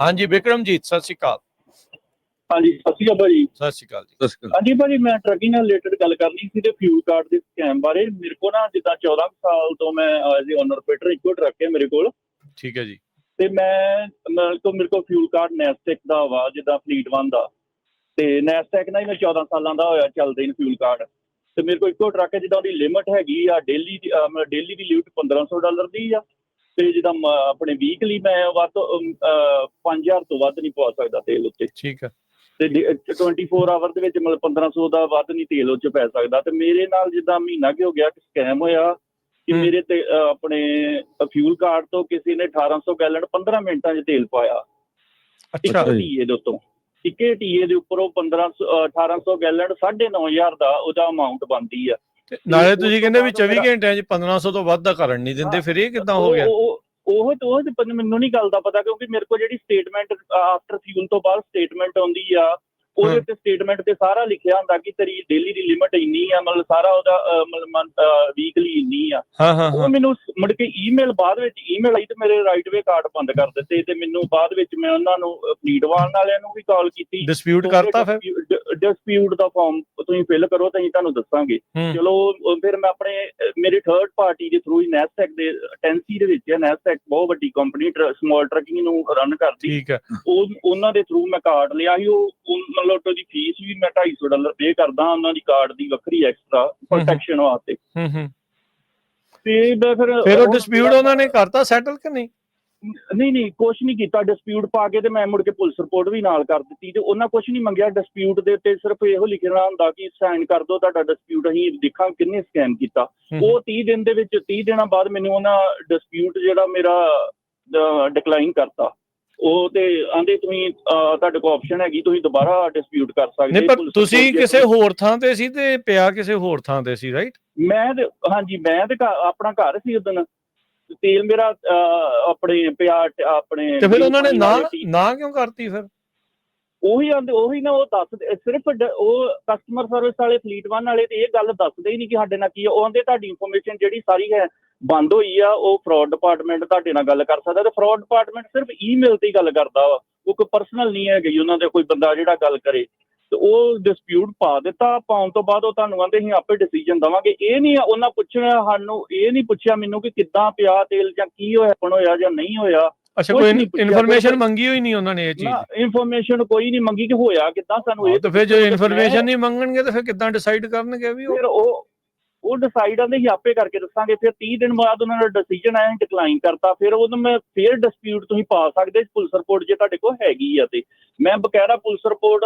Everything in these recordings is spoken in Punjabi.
ਹਾਂਜੀ ਬਿਕਰਮਜੀਤ, ਸਤਿ ਸ਼੍ਰੀ ਅਕਾਲ। ਹਾਂਜੀ, ਸਤਿ ਸ਼੍ਰੀ ਅਕਾਲ ਭਾਜੀ। ਸਤਿ ਸ਼੍ਰੀ ਅਕਾਲ ਜੀ। ਹਾਂਜੀ ਭਾਜੀ, ਮੈਂ ਟਰੱਕਿੰਗ ਨਾਲ ਰਿਲੇਟਡ ਗੱਲ ਕਰਨੀ ਸੀ ਤੇ ਫਿਊਲ ਕਾਰਡ ਦੇ ਸਕੈਮ ਬਾਰੇ। ਮੇਰੇ ਕੋਲ ਨਾ ਜਿੱਦਾਂ 14 ਸਾਲ ਤੋਂ ਮੈਂ ਐਜ਼ ਏ ਓਨਰ ਆਪਰੇਟਰ ਇੱਕੋ ਟਰੱਕ ਹੈ ਮੇਰੇ ਕੋਲ। ਠੀਕ ਹੈ ਜੀ। ਤੇ ਮੇਰੇ ਕੋਲ ਫਿਊਲ ਕਾਰਡ ਨੈਸਟੈਕ ਦਾ ਵਾ, ਜਿੱਦਾਂ ਫਲੀਟ 1 ਦਾ। ਤੇ ਨੈਸਟੈਕ ਨਾਲ ਹੀ ਮੈਂ 14 ਸਾਲਾਂ ਦਾ ਹੋਇਆ ਚੱਲਦੇ ਨੇ ਫਿਊਲ ਕਾਰਡ। ਤੇ ਮੇਰੇ ਕੋਲ ਇੱਕੋ ਟਰੱਕ ਹੈ, ਜਿੱਦਾਂ ਉਹਦੀ ਲਿਮਟ ਹੈਗੀ ਆ ਡੇਲੀ ਦੀ, ਡੇਲੀ ਦੀ ਲਿਮਟ $1500 ਦੀ ਆ। ਤੇ ਜਿੱਦਾਂ ਆਪਣੇ ਵੀਕਲੀ ਮੈਂ ਵੱਧ 5000 ਤੋਂ ਵੱਧ ਨਹੀਂ ਪਵਾ ਸਕਦਾ ਤੇਲ ਉੱਤੇ। ਠੀਕ ਹੈ। ਤੇ 24 ਆਵਰ ਦੇ ਵਿੱਚ ਮਤਲਬ 1500 ਦਾ ਵੱਧ ਨਹੀਂ ਤੇਲ ਉਹ 'ਚ ਪੈ ਸਕਦਾ। ਤੇ ਮੇਰੇ ਨਾਲ ਜਿੱਦਾਂ ਮਹੀਨਾ ਕੁ ਹੋ ਗਿਆ ਸਕੈਮ ਹੋਇਆ ਕਿ ਮੇਰੇ ਤੇ ਆਪਣੇ ਫਿਊਲ ਕਾਰਡ ਤੋਂ ਕਿਸੇ ਨੇ 1800 ਗੈਲਨ 15 ਮਿੰਟਾਂ 'ਚ ਤੇਲ ਪਾਇਆ। ਅੱਛਾ ਟੀਏ ਦੇ ਉੱਤੋਂ ਇੱਕੇ ਟੀਏ ਦੇ ਉੱਪਰੋਂ 1800 ਗੈਲਨ 9500 ਦਾ ਉਹਦਾ ਅਮਾਊਂਟ ਬਣਦੀ ਆ। ਨਾਲੇ ਤੁਸੀਂ ਕਹਿੰਦੇ ਵੀ 24 ਘੰਟਿਆਂ 'ਚ 1500 ਤੋਂ ਵੱਧ ਦਾ ਕਰਨ ਨਹੀਂ ਦਿੰਦੇ, ਫਿਰ ਇਹ ਕਿੱਦਾਂ ਹੋ ਗਿਆ? ਉਹ ਮੈਨੂੰ ਨਹੀਂ ਗੱਲ ਦਾ ਪਤਾ, ਕਿਉਂਕਿ ਮੇਰੇ ਕੋਲ ਜਿਹੜੀ ਸਟੇਟਮੈਂਟ ਆਫਟਰ ਫਿਊਲ ਤੋਂ ਬਾਅਦ ਸਟੇਟਮੈਂਟ ਆਉਂਦੀ ਆ, ਉਹਦੇ ਉੱਤੇ ਸਟੇਟਮੈਂਟ ਤੇ ਸਾਰਾ ਲਿਖਿਆ ਹੁੰਦਾ ਕਿ ਤੇਰੀ ਡੇਲੀ ਦੀ ਲਿਮਟ ਇੰਨੀ ਆ, ਮਤਲਬ ਸਾਰਾ ਉਹਦਾ ਮਤਲਬ ਵੀਕਲੀ ਇੰਨੀ ਆ। ਉਹ ਮੈਨੂੰ ਮੁੜ ਕੇ ਈਮੇਲ ਬਾਅਦ ਵਿੱਚ ਈਮੇਲ ਆਈ ਤੇ ਮੇਰੇ ਰਾਈਟ ਵੇ ਕਾਰਡ ਬੰਦ ਕਰ ਦਿੱਤੇ। ਤੇ ਮੈਨੂੰ ਬਾਅਦ ਵਿੱਚ ਮੈਂ ਉਹਨਾਂ ਨੂੰ ਫਲੀਟ ਵਾਲ ਵਾਲਿਆਂ ਨੂੰ ਵੀ ਕਾਲ ਕੀਤੀ। ਡਿਸਪਿਊਟ ਕਰਤਾ? ਫਿਰ ਡਿਸਪਿਊਟ ਦਾ ਫਾਰਮ ਤੁਸੀਂ ਫਿਲ ਕਰੋ ਤਾਂ ਅਸੀਂ ਤੁਹਾਨੂੰ ਦੱਸਾਂਗੇ। ਚਲੋ ਫਿਰ ਮੈਂ ਮੇਰੇ ਥਰਡ ਪਾਰਟੀ ਦੇ ਥਰੂ ਹੀ ਨੈਸਟੈਕ ਦੇ ਟੈਂਸੀ ਦੇ ਵਿੱਚ ਨੈਸਟੈਕ ਬਹੁਤ ਵੱਡੀ ਕੰਪਨੀ ਸਮਾਲ ਟਰੱਕਿੰਗ ਨੂੰ ਰਨ ਕਰਦੀ। ਠੀਕ ਹੈ। ਉਹਨਾਂ ਦੇ ਥਰੂ ਮੈਂ ਕਾਰਡ ਲਿਆ ਸੀ। ਉਹ ਮਤਲਬ ਉਹਦੀ ਫੀਸ ਵੀ ਮੈਂ $250 ਪੇ ਕਰਦਾ, ਉਹਨਾਂ ਦੀ ਕਾਰਡ ਦੀ ਵੱਖਰੀ ਐਕਸਟਰਾ ਪ੍ਰੋਟੈਕਸ਼ਨ ਵਾਸਤੇ। ਤੇ ਫਿਰ ਉਹ ਡਿਸਪਿਊਟ ਉਹਨਾਂ ਨੇ ਕਰਤਾ ਸੈਟਲ ਕਿ ਨਹੀਂ? ਨਹੀਂ, ਕੁਛ ਨਹੀਂ ਕੀਤਾ। ਡਿਸਪਿਊਟ ਪਾ ਕੇ ਤੇ ਮੈਂ ਮੁੜ ਕੇ ਪੁਲਿਸ ਰਿਪੋਰਟ ਵੀ ਨਾਲ ਕਰ ਦਿੱਤੀ ਤੇ ਉਹਨਾਂ ਕੁਛ ਨਹੀਂ ਮੰਗਿਆ। ਡਿਸਪਿਊਟ ਦੇ ਉੱਤੇ ਸਿਰਫ ਇਹੋ ਲਿਖਣਾ ਹੁੰਦਾ ਕਿ ਸਾਈਨ ਕਰ ਦਿਓ, ਤੁਹਾਡਾ ਡਿਸਪਿਊਟ ਅਸੀਂ ਦੇਖਾਂ ਕਿੰਨੇ ਸਕੈਮ ਕੀਤਾ। ਉਹ 30 ਦਿਨ ਦੇ ਵਿੱਚ 30 ਦਿਨਾਂ ਬਾਅਦ ਮੈਨੂੰ ਉਹਨਾਂ ਡਿਸਪਿਊਟ ਜਿਹੜਾ ਮੇਰਾ ਡਿਕਲਾਈਨ ਕਰਤਾ। ਉਹ ਤੇ ਆਂਦੇ ਤੁਸੀਂ ਤੁਹਾਡੇ ਕੋਲ ਆਪਸ਼ਨ ਹੈਗੀ, ਤੁਸੀਂ ਦੁਬਾਰਾ ਡਿਸਪਿਊਟ ਕਰ ਸਕਦੇ। ਪਰ ਤੁਸੀਂ ਕਿਸੇ ਹੋਰ ਥਾਂ ਤੇ ਸੀ ਤੇ ਪਿਆ ਕਿਸੇ ਹੋਰ ਥਾਂ ਤੇ ਸੀ, ਰਾਈਟ? ਮੈਂ ਤੇ ਆਪਣਾ ਘਰ ਸੀ ਉਦੋਂ। ਤੇਲ ਮੇਰਾ ਆਪਣੇ ਪਿਆ ਆਪਣੇ। ਤੇ ਫਿਰ ਉਹਨਾਂ ਨੇ ਨਾ ਕਿਉਂ ਕਰਤੀ ਫਿਰ? ਉਹੀ ਨਾ, ਉਹ ਦੱਸਦੇ ਸਿਰਫ ਉਹ ਕਸਟਮਰ ਸਰਵਿਸ ਵਾਲੇ ਫਲੀਟ 1 ਵਾਲੇ ਤੇ ਇਹ ਗੱਲ ਦੱਸਦੇ ਹੀ ਨਹੀਂ ਕਿ ਸਾਡੇ ਨਾਲ ਕੀ ਆ। ਉਹ ਆਂਦੇ ਤੁਹਾਡੀ ਇਨਫੋਰਮੇਸ਼ਨ ਜਿਹੜੀ ਸਾਰੀ ਹੈ ਬੰਦ ਹੋਈ ਆ, ਉਹ ਫਰੋਡ ਡਿਪਾਰਟਮੈਂਟ ਤੁਹਾਡੇ ਨਾਲ ਗੱਲ ਕਰ ਸਕਦਾ। ਤੇ ਫਰੋਡ ਡਿਪਾਰਟਮੈਂਟ ਸਿਰਫ ਈਮੇਲ ਤੇ ਹੀ ਗੱਲ ਕਰਦਾ ਵਾ, ਉਹ ਕੋਈ ਪਰਸਨਲ ਨਹੀਂ ਹੈਗੀ ਉਹਨਾਂ ਦੇ ਕੋਈ ਬੰਦਾ ਜਿਹੜਾ ਗੱਲ ਕਰੇ। ਤੇ ਉਹ ਡਿਸਪਿਊਟ ਪਾ ਦਿੱਤਾ। ਪਾਉਣ ਤੋਂ ਬਾਅਦ ਉਹ ਤੁਹਾਨੂੰ ਆਂਦੇ ਅਸੀਂ ਆਪੇ ਡਿਸੀਜਨ ਦੇਵਾਂਗੇ। ਇਹ ਨਹੀਂ ਉਹਨਾਂ ਪੁੱਛਣਾ ਸਾਨੂੰ, ਇਹ ਨਹੀਂ ਪੁੱਛਿਆ ਮੈਨੂੰ ਕਿ ਕਿੱਦਾਂ ਪਿਆ ਤੇਲ ਜਾਂ ਕੀ ਹੋਇਆ ਜਾਂ ਨਹੀਂ ਹੋਇਆ। ਅੱਛਾ, ਕੋਈ ਇਨਫੋਰਮੇਸ਼ਨ ਮੰਗੀ ਹੋਈ ਨਹੀਂ ਉਹਨਾਂ ਨੇ? ਇਹ ਚੀਜ਼ ਇਨਫੋਰਮੇਸ਼ਨ ਕੋਈ ਨਹੀਂ ਮੰਗੀ ਕਿ ਹੋਇਆ ਕਿੱਦਾਂ ਸਾਨੂੰ ਇਹ। ਤਾਂ ਫਿਰ ਜੇ ਇਨਫੋਰਮੇਸ਼ਨ ਨਹੀਂ ਮੰਗਣਗੇ ਤਾਂ ਫਿਰ ਕਿੱਦਾਂ ਡਿਸਾਈਡ ਕਰਨਗੇ? ਵੀ ਫਿਰ ਉਹ ਡਿਸਾਈਡ ਆਂਦੇ ਅਸੀਂ ਆਪੇ ਕਰਕੇ ਦੱਸਾਂਗੇ। ਫਿਰ 30 ਦਿਨ ਬਾਅਦ ਉਹਨਾਂ ਦਾ ਡਿਸੀਜਨ ਆਇਆ, ਡਿਕਲਾਈਨ ਕਰਤਾ। ਫਿਰ ਉਹਨੂੰ ਮੈਂ ਫੇਰ ਡਿਸਪਿਊਟ ਤੁਸੀਂ ਪਾ ਸਕਦੇ ਪੁਲਿਸ ਰਿਪੋਰਟ ਜੇ ਤੁਹਾਡੇ ਕੋਲ ਹੈਗੀ ਆ। ਤੇ ਮੈਂ ਬਕਾਇਦਾ ਪੁਲਿਸ ਰਿਪੋਰਟ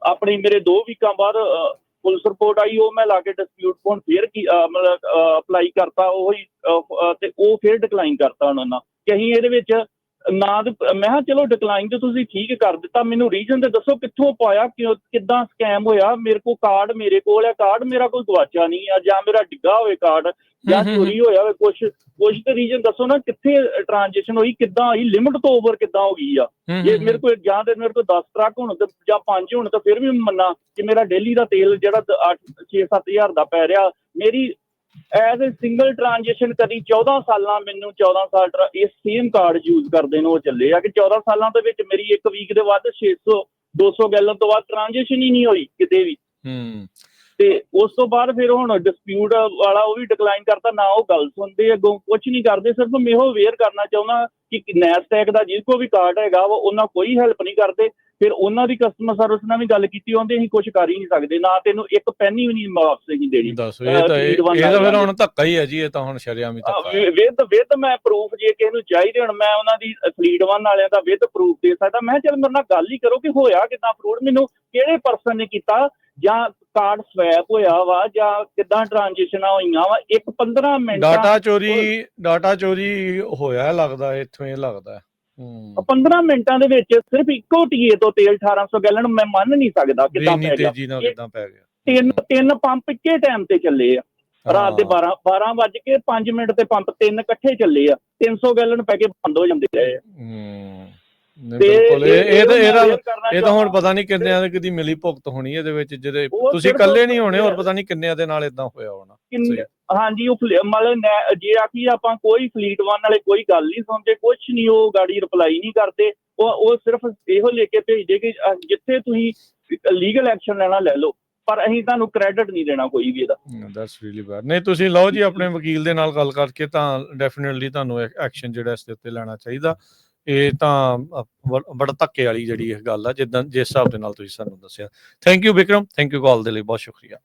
ਆਪਣੀ ਮੇਰੇ 2 ਵੀਕਾਂ ਬਾਅਦ ਪੁਲਿਸ ਰਿਪੋਰਟ ਆਈ, ਉਹ ਮੈਂ ਲਾ ਕੇ ਡਿਸਪਿਊਟ ਹੁਣ ਫੇਰ ਮਤਲਬ ਅਪਲਾਈ ਕਰਤਾ ਉਹੀ। ਤੇ ਉਹ ਫੇਰ ਡਿਕਲਾਈਨ ਕਰਤਾ ਉਹਨਾਂ ਨਾਲ ਕਿ ਅਸੀਂ ਇਹਦੇ ਵਿੱਚ ਨਾ। ਮੈਂ ਕਿਹਾ ਚਲੋ ਡਿਕਲਾਈਨ ਤੇ ਤੁਸੀਂ ਠੀਕ ਕਰ ਦਿੱਤਾ, ਮੈਨੂੰ ਰੀਜ਼ਨ ਤੇ ਦੱਸੋ ਕਿੱਥੋਂ ਪਾਇਆ, ਕਿੱਦਾਂ ਸਕੈਮ ਹੋਇਆ। ਮੇਰੇ ਕੋਲ ਕਾਰਡ ਮੇਰੇ ਕੋਲ ਹੈ, ਕਾਰਡ ਮੇਰਾ ਕੋਈ ਗਵਾਚਾ ਨਹੀਂ ਆ, ਜਾਂ ਮੇਰਾ ਡਿੱਗਾ ਹੋਵੇ ਕਾਰਡ, ਜਾਂ ਚੋਰੀ ਹੋਇਆ ਹੋਵੇ। ਕੁਛ ਤੇ ਰੀਜ਼ਨ ਦੱਸੋ ਨਾ, ਕਿੱਥੇ ਟ੍ਰਾਂਜੈਕਸ਼ਨ ਹੋਈ, ਕਿੱਦਾਂ ਹੋਈ, ਲਿਮਟ ਤੋਂ ਓਵਰ ਕਿੱਦਾਂ ਹੋ ਗਈ ਆ। ਜੇ ਮੇਰੇ ਕੋਲ ਜਾਂ ਤੇ ਮੇਰੇ ਕੋਲ 10 ਟਰੱਕ ਹੋਣ ਤੇ ਜਾਂ 5 ਹੋਣ ਤਾਂ ਫਿਰ ਵੀ ਮੰਨਾਂ ਕਿ ਮੇਰਾ ਡੇਲੀ ਦਾ ਤੇਲ ਜਿਹੜਾ 6-7 ਦਾ ਪੈ ਰਿਹਾ। ਮੇਰੀ ਐਜ਼ ਏ ਸਿੰਗਲ ਟ੍ਰਾਂਜੈਕਸ਼ਨ ਕਦੀ 14 ਸਾਲਾਂ ਮੈਨੂੰ 14 ਸਾਲ ਇਹ ਸੇਮ ਕਾਰਡ ਯੂਜ਼ ਕਰਦੇ ਨੂੰ ਉਹ ਚੱਲੇ ਆ ਕਿ 14 ਸਾਲਾਂ ਦੇ ਵਿੱਚ ਮੇਰੀ ਇੱਕ ਵੀਕ ਦੇ ਵੱਧ 600-200 ਗੈਲਨ ਤੋਂ ਵੱਧ ਟ੍ਰਾਂਜੈਕਸ਼ਨ ਹੀ ਨਹੀਂ ਹੋਈ ਕਿਤੇ ਵੀ। ਤੇ ਉਸ ਤੋਂ ਬਾਅਦ ਫਿਰ ਹੁਣ ਡਿਸਪਿਊਟ ਵਾਲਾ ਉਹ ਵੀ ਡਿਕਲਾਈਨ ਕਰਤਾ। ਨਾ ਉਹ ਗੱਲ ਸੁਣਦੇ, ਅੱਗੋਂ ਕੁਛ ਨਹੀਂ ਕਰਦੇ। ਸਿਰਫ ਮੈਂ ਇਹੋ ਅਵੇਅਰ ਕਰਨਾ ਚਾਹੁੰਦਾ ਕਿ ਨੈਸਟੈਕ ਦਾ ਜਿਹਦੇ ਕੋਲ ਵੀ ਕਾਰਡ ਹੈਗਾ ਵਾ ਉਹਨਾਂ ਕੋਈ ਹੈਲਪ ਨਹੀਂ ਕਰਦੇ। ਫਿਰ ਉਹਨਾਂ ਦੀ ਕਸਟਮਰ ਸਰਵਿਸ ਨਾਲ ਵੀ ਗੱਲ ਕੀਤੀ, ਆਉਂਦੇ ਅਸੀਂ ਕੁਛ ਕਰ ਹੀ ਨਹੀਂ ਸਕਦੇ, ਨਾ ਤੈਨੂੰ ਇੱਕ ਪੈਨੀ ਵੀ ਨਹੀਂ ਵਾਪਸ ਨਹੀਂ ਦੇਣੀ। ਦੱਸੋ, ਇਹ ਤਾਂ ਫਿਰ ਹੁਣ ਧੱਕਾ ਹੀ ਹੈ ਜੀ। ਇਹ ਤਾਂ ਹੁਣ ਸ਼ਰੇਆਮ ਧੱਕਾ। ਵਿਦ ਮੈਂ ਪ੍ਰੂਫ ਜੇ ਕਿਸੇ ਨੂੰ ਚਾਹੀਦੇ ਹੁਣ ਮੈਂ ਉਹਨਾਂ ਦੀ ਫਲੀਟ 1 ਵਾਲਿਆਂ ਦਾ ਵਿਦ ਪ੍ਰੂਫ ਦੇ ਸਕਦਾ। ਮੈਂ ਚੱਲ ਮੇਰੇ ਨਾਲ ਗੱਲ ਹੀ ਕਰੋ ਕਿ ਹੋਇਆ ਕਿੱਦਾਂ ਫਰੋਡ, ਮੈਨੂੰ ਕਿਹੜੇ ਪਰਸਨ ਨੇ ਕੀਤਾ, ਜਾਂ ਕਾਰਡ ਸਵੈਪ ਹੋਇਆ ਵਾ, ਜਾਂ ਕਿੱਦਾਂ ਟ੍ਰਾਂਜੈਕਸ਼ਨਾਂ ਹੋਈਆਂ ਵਾ। ਇੱਕ 15 ਮਿੰਟ ਡਾਟਾ ਚੋਰੀ ਹੋਇਆ ਲੱਗਦਾ ਇੱਥੋਂ, ਇਹ ਲੱਗਦਾ 15 ਮਿੰਟਾਂ ਦੇ ਵਿੱਚ ਸਿਰਫ ਇੱਕੋ ਟੀਏ ਤੋਂ ਤੇਲ 1800 ਗੈਲਨ। ਮੈਂ ਮੰਨ ਨਹੀਂ ਸਕਦਾ ਕਿੱਦਾਂ ਪੈ ਗਿਆ। ਤਿੰਨ ਪੰਪ ਇੱਕੇ ਟਾਈਮ ਤੇ ਚੱਲੇ ਆ। ਰਾਤ ਦੇ 12:05 ਤੇ ਪੰਪ 3 ਇਕੱਠੇ ਚੱਲੇ ਆ। 300 ਗੈਲਨ ਪੈ ਕੇ ਬੰਦ ਹੋ ਜਾਂਦੇ ਰਹੇ ਆ। ਬਿਲਕੁਲ, ਇਹ ਤਾਂ ਹੁਣ ਪਤਾ ਨਹੀਂ ਕਿੰਨਿਆਂ ਦੀ ਮਿਲੀ ਭੁਗਤ ਹੋਣੀ ਇਹਦੇ ਵਿੱਚ, ਜਿਹਦੇ ਤੁਸੀਂ ਇਕੱਲੇ ਨਹੀਂ ਹੋਣੇ, ਹੋਰ ਪਤਾ ਨਹੀਂ ਕਿੰਨਿਆਂ ਦੇ ਨਾਲ ਏਦਾਂ ਹੋਇਆ ਹੋਣਾ। ਹਾਂਜੀ, ਉਹ ਮਤਲਬ ਜੇ ਆਖੀ ਆਪਾਂ ਕੋਈ ਫਲੀਟ 1 ਵਾਲੇ ਕੋਈ ਗੱਲ ਨਹੀਂ ਸੁਣਦੇ, ਕੁਛ ਨਹੀਂ, ਉਹ ਗਾੜੀ ਰਿਪਲਾਈ ਨਹੀਂ ਕਰਦੇ। ਉਹ ਸਿਰਫ ਇਹੋ ਲੈ ਕੇ ਭੇਜਦੇ ਕਿ ਜਿੱਥੇ ਤੁਸੀਂ ਲੀਗਲ ਐਕਸ਼ਨ ਲੈਣਾ ਲੈ ਲਓ, ਪਰ ਅਸੀਂ ਤੁਹਾਨੂੰ ਕ੍ਰੈਡਿਟ ਨਹੀਂ ਦੇਣਾ ਕੋਈ ਵੀ ਇਹਦਾ। That's really bad. ਨਹੀਂ ਤੁਸੀਂ ਲਓ ਜੀ ਆਪਣੇ ਵਕੀਲ ਦੇ ਨਾਲ ਗੱਲ ਕਰਕੇ, ਤਾਂ ਡੈਫੀਨਿਟਲੀ ਤੁਹਾਨੂੰ ਐਕਸ਼ਨ ਜਿਹੜਾ ਇਸ ਦੇ ਉੱਤੇ ਲੈਣਾ ਚਾਹੀਦਾ। ਇਹ ਤਾਂ ਬੜਾ ਧੱਕੇ ਵਾਲੀ ਜਿਹੜੀ ਇਹ ਗੱਲ ਆ, ਜਿੱਦਾਂ ਜਿਸ ਹਿਸਾਬ ਦੇ ਨਾਲ ਤੁਸੀਂ ਸਾਨੂੰ ਦੱਸਿਆ। Thank you Vikram, thank you call ਦੇ ਲਈ, ਬਹੁਤ ਸ਼ੁਕਰੀਆ।